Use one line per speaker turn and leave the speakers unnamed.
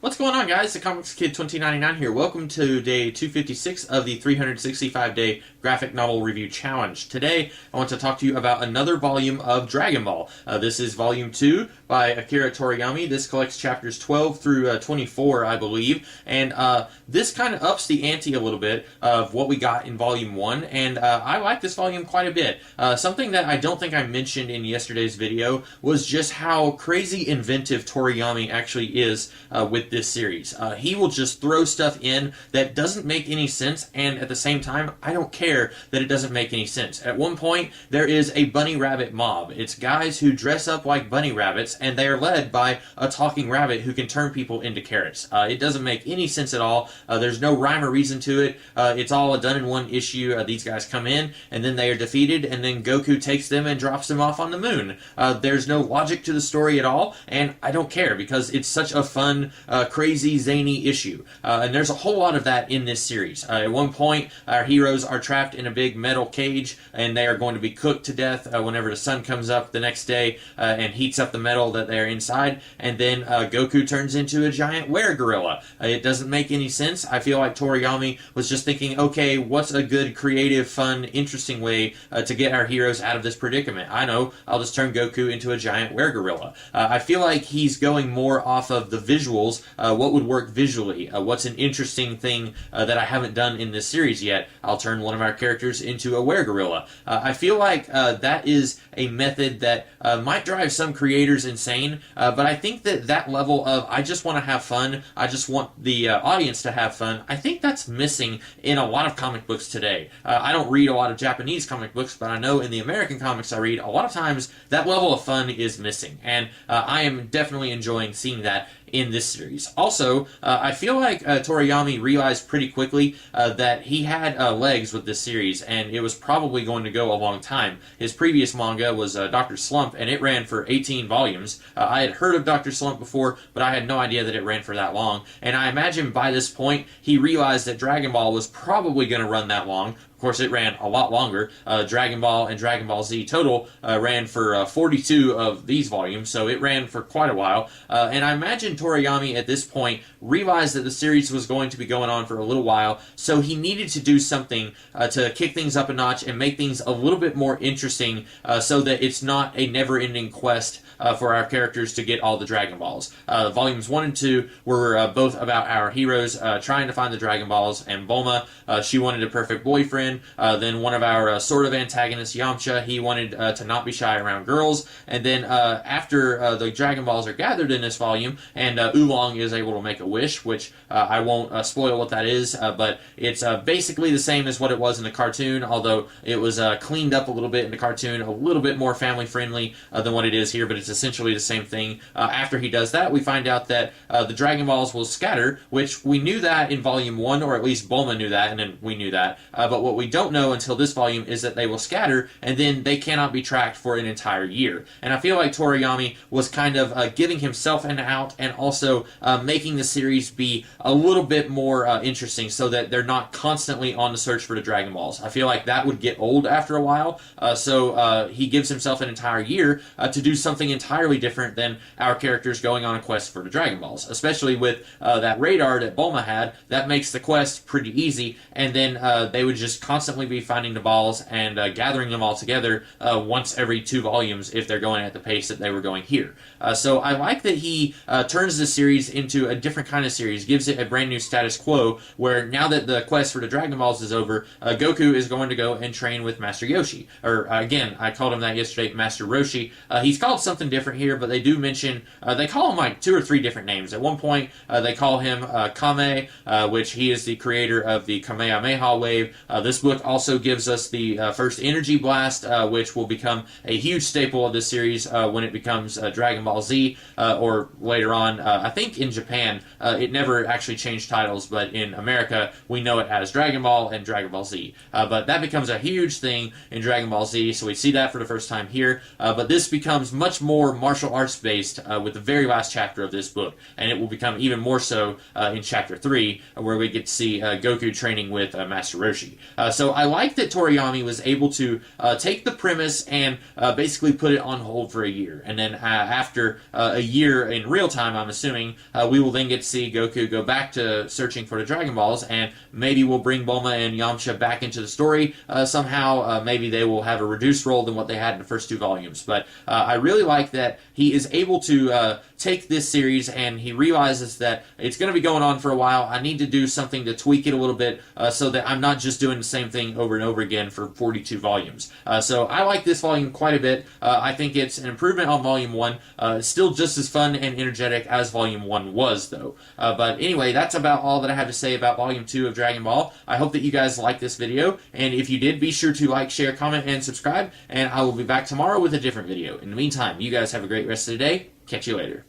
What's going on, guys? The Comics Kid 2099 here. Welcome to day 256 of the 365-day graphic novel review challenge. Today, I want to talk to you about another volume of Dragon Ball. This is volume 2 by Akira Toriyama. This collects chapters 12 through 24, I believe, and this kind of ups the ante a little bit of what we got in volume 1, and I like this volume quite a bit. Something that I don't think I mentioned in yesterday's video was just how crazy inventive Toriyama actually is with this series. He will just throw stuff in that doesn't make any sense, and at the same time, I don't care that it doesn't make any sense. At one point, there is a bunny rabbit mob. It's guys who dress up like bunny rabbits, and they are led by a talking rabbit who can turn people into carrots. It doesn't make any sense at all. There's no rhyme or reason to it. It's all done in one issue. These guys come in, and then they are defeated, and then Goku takes them and drops them off on the moon. There's no logic to the story at all, and I don't care because it's such a fun, crazy, zany issue. And there's a whole lot of that in this series. At one point, our heroes are trapped in a big metal cage, and they are going to be cooked to death whenever the sun comes up the next day and heats up the metal that they're inside, and then Goku turns into a giant were-gorilla. It doesn't make any sense. I feel like Toriyama was just thinking, okay, what's a good, creative, fun, interesting way to get our heroes out of this predicament? I know, I'll just turn Goku into a giant were-gorilla. I feel like he's going more off of the visuals, what would work visually, what's an interesting thing that I haven't done in this series yet. I'll turn one of our characters into a were-gorilla. I feel like that is a method that might drive some creators insane, but I think that level of I just want to have fun, I just want the audience to have fun, I think that's missing in a lot of comic books today. I don't read a lot of Japanese comic books, but I know in the American comics I read, a lot of times that level of fun is missing, and I am definitely enjoying seeing that in this series. Also, I feel like Toriyama realized pretty quickly that he had legs with this series, and it was probably going to go a long time. His previous manga was Dr. Slump, and it ran for 18 volumes. I had heard of Dr. Slump before, but I had no idea that it ran for that long, and I imagine by this point, he realized that Dragon Ball was probably going to run that long. Of course, it ran a lot longer. Dragon Ball and Dragon Ball Z total ran for 42 of these volumes, so it ran for quite a while. And I imagine Toriyama at this point realized that the series was going to be going on for a little while, so he needed to do something to kick things up a notch and make things a little bit more interesting so that it's not a never-ending quest for our characters to get all the Dragon Balls. Volumes 1 and 2 were both about our heroes trying to find the Dragon Balls, and Bulma, she wanted a perfect boyfriend. Then one of our sort of antagonists, Yamcha, he wanted to not be shy around girls. And then after the Dragon Balls are gathered in this volume, and Oolong is able to make a wish, which I won't spoil what that is, but it's basically the same as what it was in the cartoon, although it was cleaned up a little bit in the cartoon, a little bit more family-friendly than what it is here, but it's essentially the same thing. After he does that, we find out that the Dragon Balls will scatter, which we knew that in Volume 1, or at least Bulma knew that, and then we knew that. But what we don't know until this volume is that they will scatter, and then they cannot be tracked for an entire year. And I feel like Toriyama was kind of giving himself an out, and also making the series be a little bit more interesting, so that they're not constantly on the search for the Dragon Balls. I feel like that would get old after a while, so he gives himself an entire year to do something entirely different than our characters going on a quest for the Dragon Balls. Especially with that radar that Bulma had, that makes the quest pretty easy, and then they would just constantly be finding the balls and gathering them all together once every 2 volumes if they're going at the pace that they were going here. So I like that he turns this series into a different kind of series, gives it a brand new status quo, where now that the quest for the Dragon Balls is over, Goku is going to go and train with Master Yoshi. Or, again, I called him that yesterday, Master Roshi. He's called something different here, but they do mention, they call him like 2 or 3 different names. At one point, they call him Kame, which he is the creator of the Kamehameha wave. This book also gives us the first Energy Blast, which will become a huge staple of this series when it becomes Dragon Ball Z, or later on, I think in Japan, it never actually changed titles, but in America, we know it as Dragon Ball and Dragon Ball Z. But that becomes a huge thing in Dragon Ball Z, so we see that for the first time here, but this becomes much more martial arts based with the very last chapter of this book, and it will become even more so in Chapter 3, where we get to see Goku training with Master Roshi. So I like that Toriyama was able to take the premise and basically put it on hold for a year. And then after a year in real time, I'm assuming, we will then get to see Goku go back to searching for the Dragon Balls, and maybe we'll bring Bulma and Yamcha back into the story somehow. Maybe they will have a reduced role than what they had in the first 2 volumes. But I really like that he is able to take this series and he realizes that it's going to be going on for a while. I need to do something to tweak it a little bit so that I'm not just doing the same thing over and over again for 42 volumes. So I like this volume quite a bit. I think it's an improvement on Volume 1. Still just as fun and energetic as Volume 1 was, though. But anyway, that's about all that I have to say about Volume 2 of Dragon Ball. I hope that you guys liked this video, and if you did, be sure to like, share, comment, and subscribe, and I will be back tomorrow with a different video. In the meantime, you guys have a great rest of the day. Catch you later.